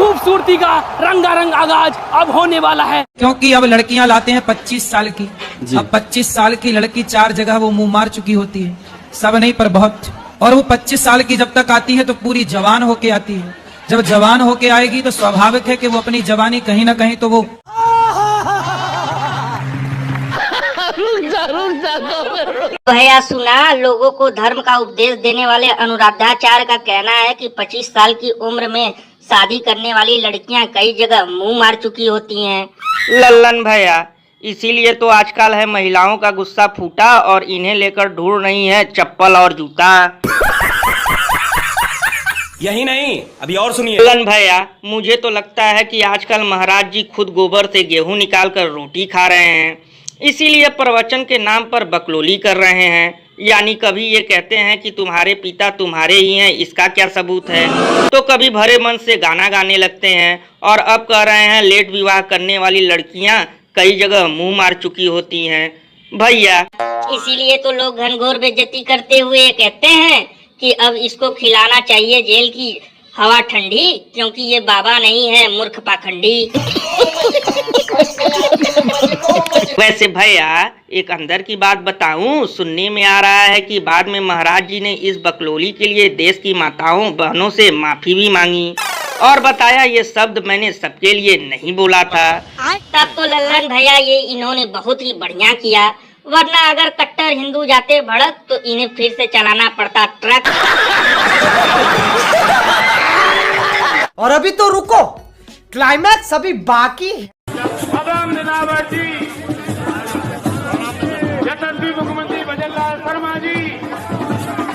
खूबसूरती का रंगारंग आगाज अब होने वाला है, क्योंकि अब लड़कियां लाते हैं 25 साल की। अब 25 साल की लड़की 4 जगह वो मुंह मार चुकी होती है, सब नहीं पर बहुत। और वो 25 साल की जब तक आती है तो पूरी जवान होके आती है। जब जवान होके आएगी तो स्वाभाविक है कि वो अपनी जवानी कहीं ना कहीं तो वो भैया सुना, लोगों को धर्म का उपदेश देने वाले अनुराधाचार्य का कहना है कि 25 साल की उम्र में शादी करने वाली लड़कियां कई जगह मुंह मार चुकी होती हैं। लल्लन भैया, इसीलिए तो आजकल है महिलाओं का गुस्सा फूटा और इन्हें लेकर ढूंढ रही है चप्पल और जूता। यही नहीं, अभी और सुनिए। लल्लन भैया, मुझे तो लगता है कि आजकल महाराज जी खुद गोबर से गेहूं निकालकर रोटी खा रहे हैं, इसीलिए प्रवचन के नाम पर बकलोली कर रहे हैं। यानी कभी ये कहते हैं कि तुम्हारे पिता तुम्हारे ही हैं, इसका क्या सबूत है, तो कभी भरे मन से गाना गाने लगते हैं और अब कह रहे हैं लेट विवाह करने वाली लड़कियां कई जगह मुंह मार चुकी होती हैं। भैया इसीलिए तो लोग घनघोर बेइज्जती करते हुए कहते हैं कि अब इसको खिलाना चाहिए जेल की हवा ठंडी, क्योंकि ये बाबा नहीं है मूर्ख पाखंडी। वैसे भैया एक अंदर की बात बताऊं, सुनने में आ रहा है कि बाद में महाराज जी ने इस बकलोली के लिए देश की माताओं बहनों से माफी भी मांगी और बताया ये शब्द मैंने सबके लिए नहीं बोला था। तब तो लल्लन भैया ये इन्होंने बहुत ही बढ़िया किया, वरना अगर कट्टर हिंदू जाते भड़क तो इन्हें फिर से चलाना पड़ता ट्रक। और अभी तो रुको, क्लाइमैक्स अभी बाकी है। यशस्वी मुख्यमंत्री भजनलाल शर्मा जी,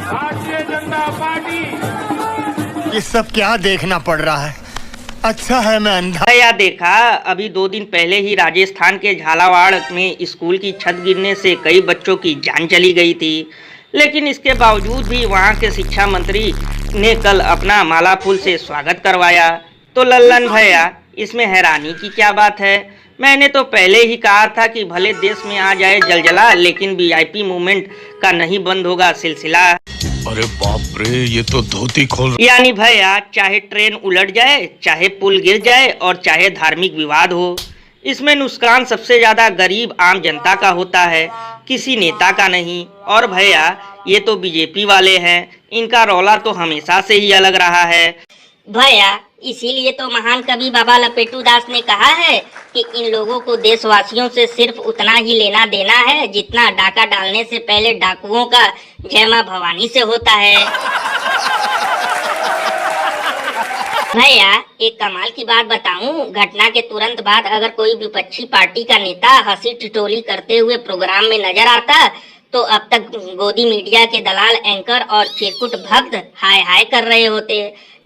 भारतीय जनता पार्टी। ये सब क्या देखना पड़ रहा है? अच्छा है मैं अंधा। भैया देखा, अभी 2 दिन पहले ही राजस्थान के झालावाड़ में स्कूल की छत गिरने से कई बच्चों की जान चली गई थी, लेकिन इसके बावजूद भी वहां के शिक्षा मंत्री ने कल अपना माला फूल से स्वागत करवाया। तो लल्लन भैया इसमें हैरानी की क्या बात है? मैंने तो पहले ही कहा था कि भले देश में आ जाए जलजला, लेकिन वीआईपी मूवमेंट का नहीं बंद होगा सिलसिला। अरे बाप रे, ये तो धोती खोल। यानी भैया चाहे ट्रेन उलट जाए, चाहे पुल गिर जाए और चाहे धार्मिक विवाद हो, इसमें नुकसान सबसे ज्यादा गरीब आम जनता का होता है, किसी नेता का नहीं। और भैया ये तो बीजेपी वाले हैं, इनका रौला तो हमेशा से ही अलग रहा है। भैया इसीलिए तो महान कवि बाबा लपेटू दास ने कहा है कि इन लोगों को देशवासियों से सिर्फ उतना ही लेना देना है जितना डाका डालने से पहले डाकुओं का जय मां भवानी से होता है। भैया एक कमाल की बात बताऊं, घटना के तुरंत बाद अगर कोई विपक्षी पार्टी का नेता हंसी टिटोली करते हुए प्रोग्राम में नजर आता तो अब तक गोदी मीडिया के दलाल एंकर और चिरकुट भक्त हाय हाय कर रहे होते,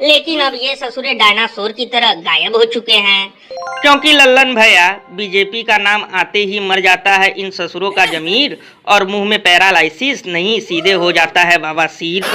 लेकिन अब ये ससुरे डायनासोर की तरह गायब हो चुके हैं। क्योंकि लल्लन भैया बीजेपी का नाम आते ही मर जाता है इन ससुरों का जमीर और मुंह में पैरालाइसिस नहीं सीधे हो जाता है बवासीर।